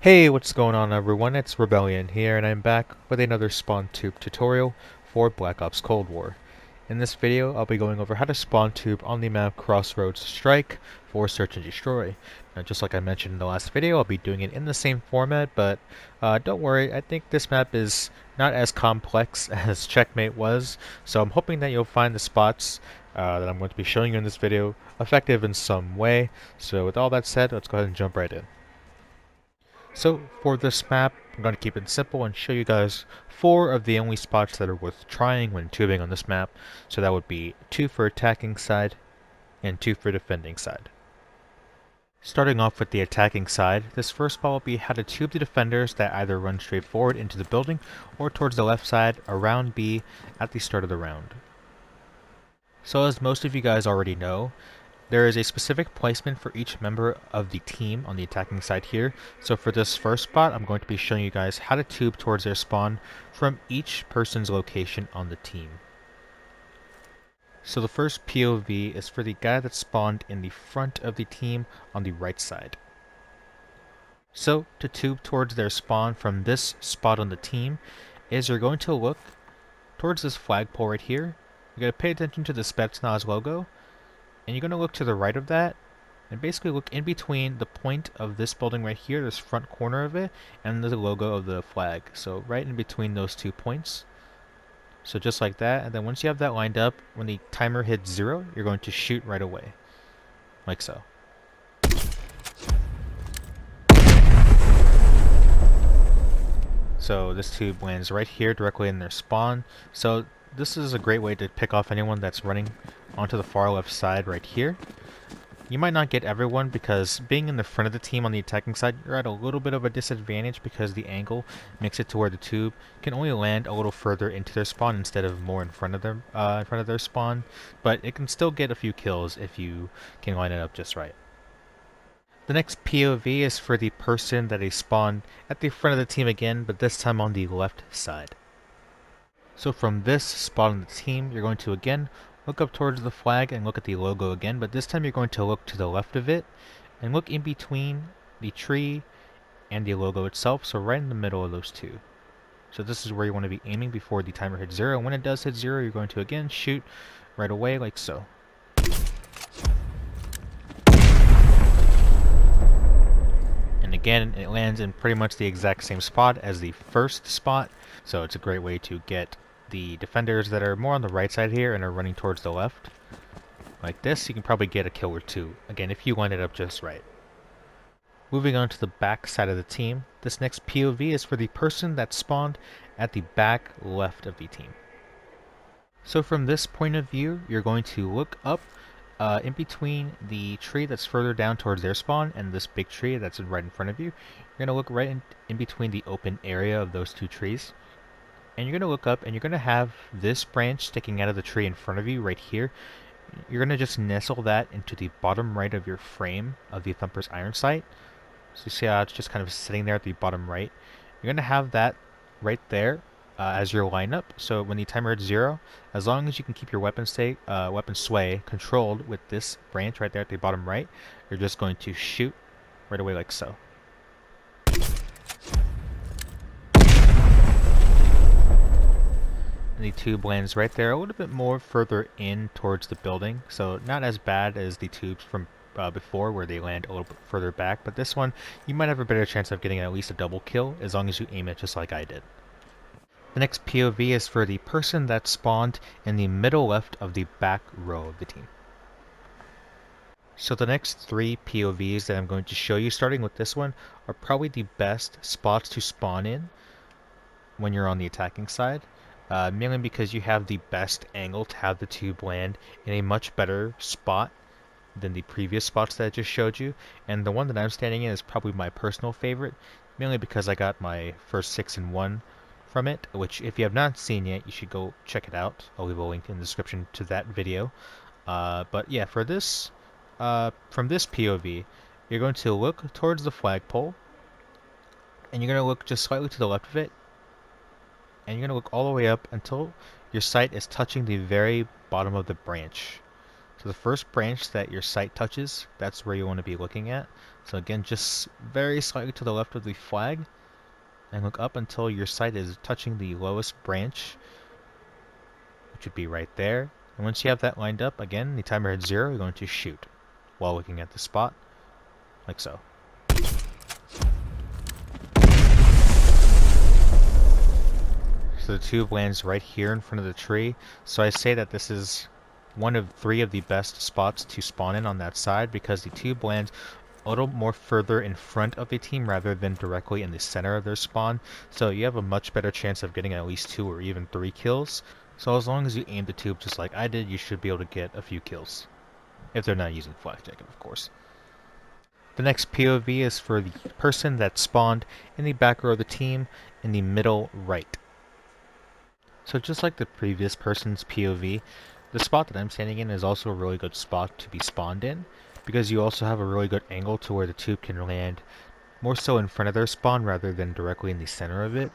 Hey, what's going on everyone? It's Rebellion here and I'm back with another spawn tube tutorial for Black Ops Cold War. In this video, I'll be going over how to spawn tube on the map Crossroads Strike for Search and Destroy. Now, just like I mentioned in the last video, I'll be doing it in the same format, but don't worry, I think this map is not as complex as Checkmate was, so I'm hoping that you'll find the spots that I'm going to be showing you in this video effective in some way. So with all that said, let's go ahead and jump right in. So for this map, I'm going to keep it simple and show you guys 4 of the only spots that are worth trying when tubing on this map. So that would be 2 for attacking side and 2 for defending side. Starting off with the attacking side, this first spot will be how to tube the defenders that either run straight forward into the building or towards the left side around B at the start of the round. So as most of you guys already know, there is a specific placement for each member of the team on the attacking side here. So for this first spot, I'm going to be showing you guys how to tube towards their spawn from each person's location on the team. So the first POV is for the guy that spawned in the front of the team on the right side. So to tube towards their spawn from this spot on the team is you're going to look towards this flagpole right here. You're going to pay attention to the Spetsnaz logo. And you're going to look to the right of that, and basically look in between the point of this building right here, this front corner of it, and the logo of the flag. So right in between those 2 points. So just like that, and then once you have that lined up, when the timer hits 0, you're going to shoot right away. Like so. So this tube lands right here, directly in their spawn. So this is a great way to pick off anyone that's running onto the far left side right here. You might not get everyone because being in the front of the team on the attacking side, you're at a little bit of a disadvantage because the angle makes it to where the tube can only land a little further into their spawn instead of more in front of their spawn. But it can still get a few kills if you can line it up just right. The next POV is for the person that is spawned at the front of the team again, but this time on the left side. So from this spot on the team, you're going to again look up towards the flag and look at the logo again, but this time you're going to look to the left of it and look in between the tree and the logo itself, so right in the middle of those 2. So this is where you want to be aiming before the timer hits 0. When it does hit 0, you're going to again shoot right away like so. And again, it lands in pretty much the exact same spot as the first spot, so it's a great way to get the defenders that are more on the right side here and are running towards the left. Like this, you can probably get a kill or 2, again if you line it up just right. Moving on to the back side of the team, this next POV is for the person that spawned at the back left of the team. So from this point of view, you're going to look up in between the tree that's further down towards their spawn and this big tree that's right in front of you. You're going to look right in between the open area of those 2 trees. And you're going to look up and you're going to have this branch sticking out of the tree in front of you right here. You're going to just nestle that into the bottom right of your frame of the Thumper's iron sight. So you see how it's just kind of sitting there at the bottom right. You're going to have that right there as your lineup. So when the timer hits 0, as long as you can keep your weapon sway controlled with this branch right there at the bottom right, you're just going to shoot right away like so. And the tube lands right there, a little bit more further in towards the building, so not as bad as the tubes from before where they land a little bit further back, but this one you might have a better chance of getting at least a double kill as long as you aim it just like I did. The next POV is for the person that spawned in the middle left of the back row of the team. So the next 3 POVs that I'm going to show you, starting with this one, are probably the best spots to spawn in when you're on the attacking side. Mainly because you have the best angle to have the tube land in a much better spot than the previous spots that I just showed you. And the one that I'm standing in is probably my personal favorite, mainly because I got my first 6-in-1 from it, which if you have not seen yet, you should go check it out. I'll leave a link in the description to that video. But yeah, for this, from this POV, you're going to look towards the flagpole, and you're going to look just slightly to the left of it, and you're going to look all the way up until your sight is touching the very bottom of the branch. So the first branch that your sight touches, that's where you want to be looking at. So again, just very slightly to the left of the flag, and look up until your sight is touching the lowest branch, which would be right there. And once you have that lined up, again, the timer hits 0, you're going to shoot while looking at the spot, like so. So the tube lands right here in front of the tree. So I say that this is one of 3 of the best spots to spawn in on that side, because the tube lands a little more further in front of the team rather than directly in the center of their spawn. So you have a much better chance of getting at least 2 or even 3 kills. So as long as you aim the tube just like I did, you should be able to get a few kills. If they're not using flak jacket, of course. The next POV is for the person that spawned in the back row of the team in the middle right. So just like the previous person's POV, the spot that I'm standing in is also a really good spot to be spawned in, because you also have a really good angle to where the tube can land more so in front of their spawn rather than directly in the center of it.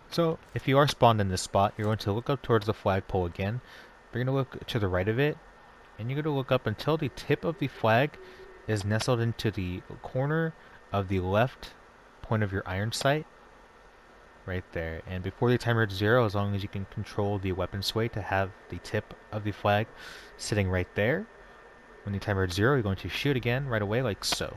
So if you are spawned in this spot, you're going to look up towards the flagpole again. You're going to look to the right of it, and you're going to look up until the tip of the flag is nestled into the corner of the left point of your iron sight. Right there. And before the timer hits 0, as long as you can control the weapon sway to have the tip of the flag sitting right there, when the timer hits 0, you're going to shoot again right away like so.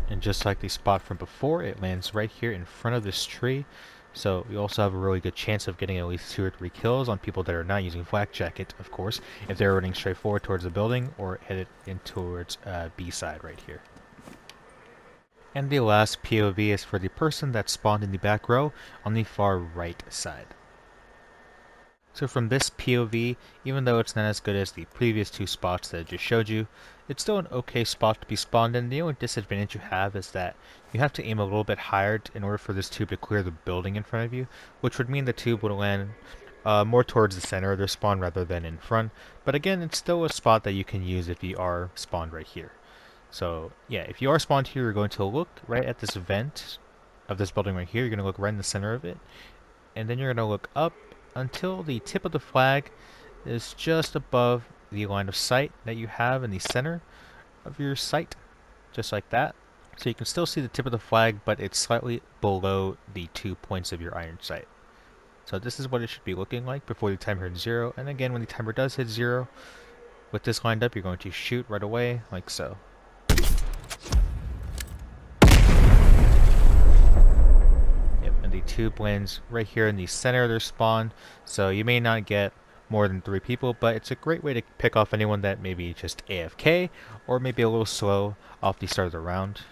And just like the spot from before, it lands right here in front of this tree. So you also have a really good chance of getting at least 2 or 3 kills on people that are not using flak jacket, of course, if they're running straight forward towards the building or headed in towards B side right here. And the last POV is for the person that spawned in the back row on the far right side. So from this POV, even though it's not as good as the previous 2 spots that I just showed you, it's still an okay spot to be spawned in. The only disadvantage you have is that you have to aim a little bit higher in order for this tube to clear the building in front of you, which would mean the tube would land more towards the center of their spawn rather than in front. But again, it's still a spot that you can use if you are spawned right here. So yeah, if you are spawned here, you're going to look right at this vent of this building right here. You're going to look right in the center of it, and then you're going to look up until the tip of the flag is just above the line of sight that you have in the center of your sight, just like that. So you can still see the tip of the flag, but it's slightly below the 2 points of your iron sight. So this is what it should be looking like before the timer hits 0. And again, when the timer does hit 0, with this lined up, you're going to shoot right away, like so. The tube lands right here in the center of their spawn, so you may not get more than 3 people, but it's a great way to pick off anyone that may be just AFK or maybe a little slow off the start of the round.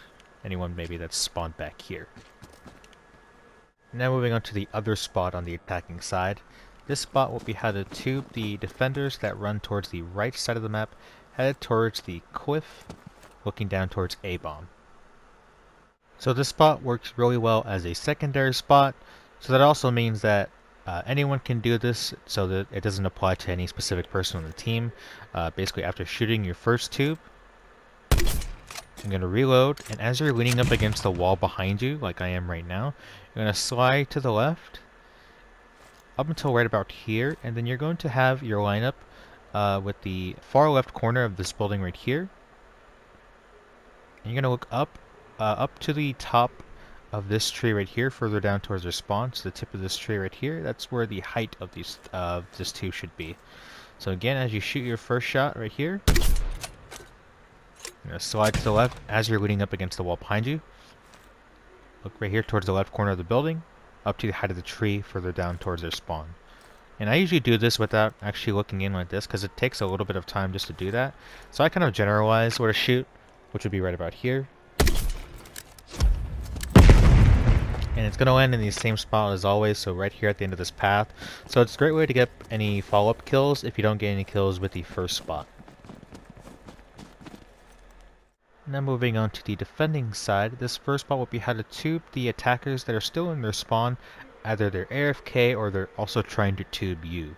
Anyone maybe that's spawned back here. Now moving on to the other spot on the attacking side. This spot will be how to tube the defenders that run towards the right side of the map, headed towards the cliff, looking down towards A-bomb. So this spot works really well as a secondary spot, so that also means that anyone can do this, so that it doesn't apply to any specific person on the team. Basically, after shooting your first tube, I'm going to reload, and as you're leaning up against the wall behind you, like I am right now, you're going to slide to the left, up until right about here, and then you're going to have your lineup with the far left corner of this building right here. And you're going to look up to the top of this tree right here, further down towards their spawn. So the tip of this tree right here, that's where the height of this tube should be. So again, as you shoot your first shot right here, you're going to slide to the left as you're leaning up against the wall behind you. Look right here towards the left corner of the building, up to the height of the tree, further down towards their spawn. And I usually do this without actually looking in like this, because it takes a little bit of time just to do that. So I kind of generalize where to shoot, which would be right about here. And it's going to land in the same spot as always, so right here at the end of this path. So it's a great way to get any follow-up kills if you don't get any kills with the first spot. Now moving on to the defending side, this first spot will be how to tube the attackers that are still in their spawn. Either they're AFK or they're also trying to tube you.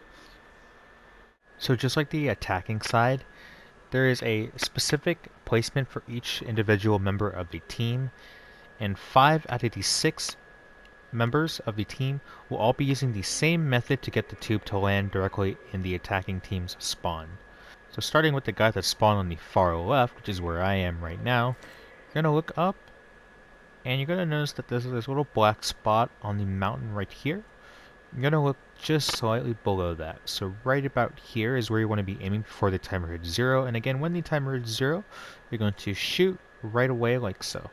So just like the attacking side, there is a specific placement for each individual member of the team, and 5 out of the 6 members of the team will all be using the same method to get the tube to land directly in the attacking team's spawn. So starting with the guy that spawned on the far left, which is where I am right now, you're going to look up and you're going to notice that there's this little black spot on the mountain right here. You're going to look just slightly below that. So right about here is where you want to be aiming before the timer hits 0. And again, when the timer hits 0, you're going to shoot right away like so.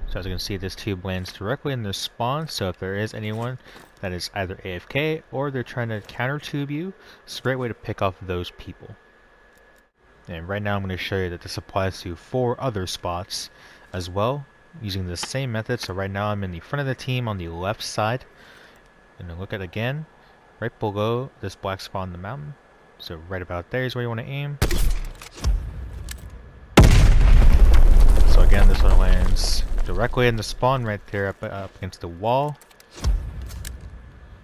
So as you can see, this tube lands directly in their spawn, so if there is anyone that is either AFK or they're trying to counter tube you, it's a great way to pick off those people. And right now I'm going to show you that this applies to 4 other spots as well, using the same method. So right now I'm in the front of the team on the left side. And look at again, right below this black spot on the mountain. So right about there is where you want to aim. So again, this one lands directly in the spawn right there up against the wall.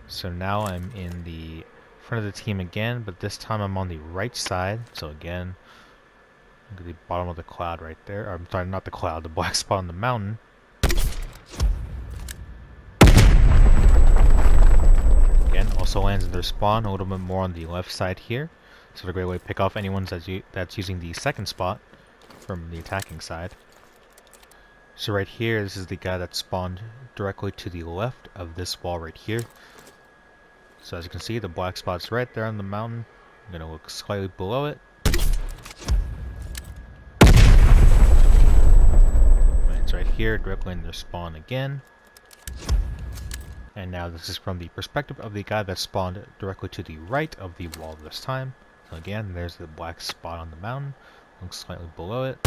So now I'm in the front of the team again, but this time I'm on the right side. So again, look at the bottom of the cloud right there. Or, I'm sorry, not the cloud, the black spot on the mountain. Again, also lands in their spawn, a little bit more on the left side here. So it's a great way to pick off anyone that's using the second spot from the attacking side. So right here, this is the guy that spawned directly to the left of this wall right here. So as you can see, the black spot's right there on the mountain. I'm going to look slightly below it. And it's right here, directly in their spawn again. And now this is from the perspective of the guy that spawned directly to the right of the wall this time. So again, there's the black spot on the mountain. Look slightly below it.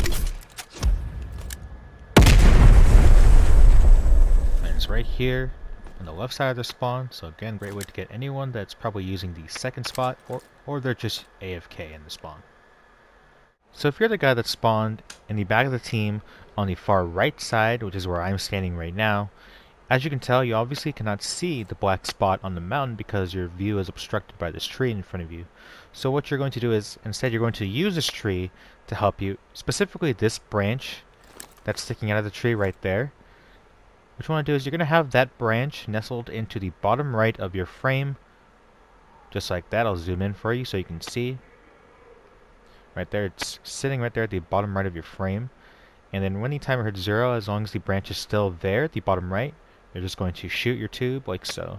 It's right here on the left side of the spawn. So again, great way to get anyone that's probably using the second spot or they're just AFK in the spawn. So if you're the guy that spawned in the back of the team on the far right side, which is where I'm standing right now, as you can tell, you obviously cannot see the black spot on the mountain because your view is obstructed by this tree in front of you. So what you're going to do is instead you're going to use this tree to help you, specifically this branch that's sticking out of the tree right there. What you want to do is you're going to have that branch nestled into the bottom right of your frame. Just like that. I'll zoom in for you so you can see. Right there, it's sitting right there at the bottom right of your frame. And then when the timer hits 0, as long as the branch is still there at the bottom right, you're just going to shoot your tube like so.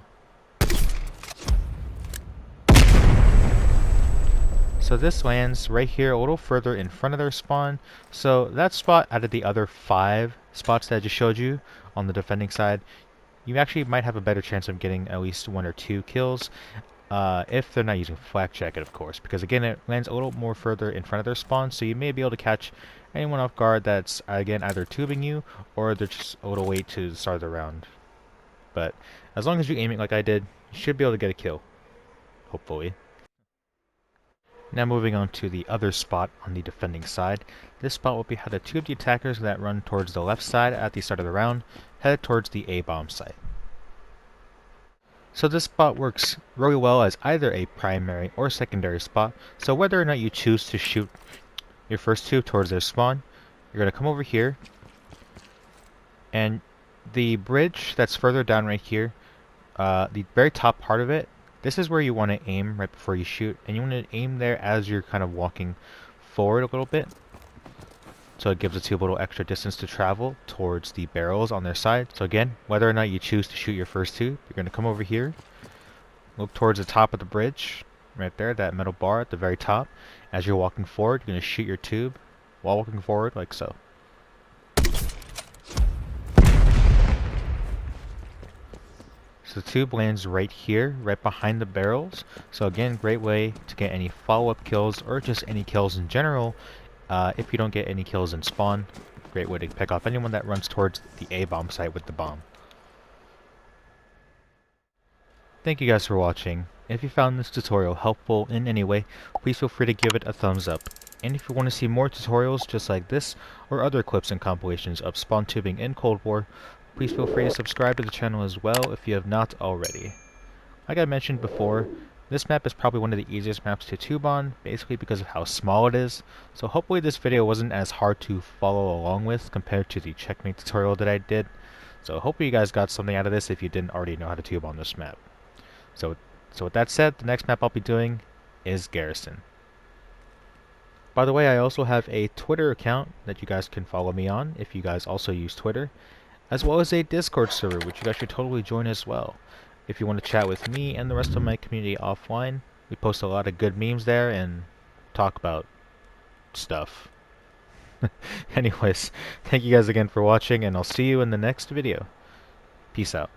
So this lands right here a little further in front of their spawn. So that spot out of the other 5 spots that I just showed you on the defending side, you actually might have a better chance of getting at least 1 or 2 kills. If they're not using Flak Jacket, of course, because again it lands a little more further in front of their spawn, so you may be able to catch anyone off guard that's again either tubing you or they're just a little late to start the round. But as long as you aim it like I did, you should be able to get a kill, hopefully. Now moving on to the other spot on the defending side. This spot will be how to tube the attackers that run towards the left side at the start of the round, headed towards the A-bomb site. So this spot works really well as either a primary or secondary spot, so whether or not you choose to shoot your first tube towards their spawn, you're going to come over here, and the bridge that's further down right here, the very top part of it, this is where you want to aim right before you shoot, and you want to aim there as you're kind of walking forward a little bit. So it gives the tube a little extra distance to travel towards the barrels on their side. So again, whether or not you choose to shoot your first tube, you're going to come over here, look towards the top of the bridge, right there, that metal bar at the very top. As you're walking forward, you're going to shoot your tube while walking forward like so. So the tube lands right here, right behind the barrels. So again, great way to get any follow-up kills or just any kills in general. If you don't get any kills in spawn, great way to pick off anyone that runs towards the A-bomb site with the bomb. Thank you guys for watching. If you found this tutorial helpful in any way, please feel free to give it a thumbs up. And if you want to see more tutorials just like this, or other clips and compilations of spawn tubing in Cold War, please feel free to subscribe to the channel as well if you have not already. Like I mentioned before, This map is probably one of the easiest maps to tube on, basically because of how small it is, so hopefully this video wasn't as hard to follow along with compared to the checkmate tutorial that I did. So hopefully you guys got something out of this if you didn't already know how to tube on this map. So with that said, the next map I'll be doing is Garrison. By the way, I also have a Twitter account that you guys can follow me on if you guys also use Twitter, as well as a Discord server which you guys should totally join as well. If you want to chat with me and the rest of my community offline, we post a lot of good memes there and talk about stuff. Anyways, thank you guys again for watching, and I'll see you in the next video. Peace out.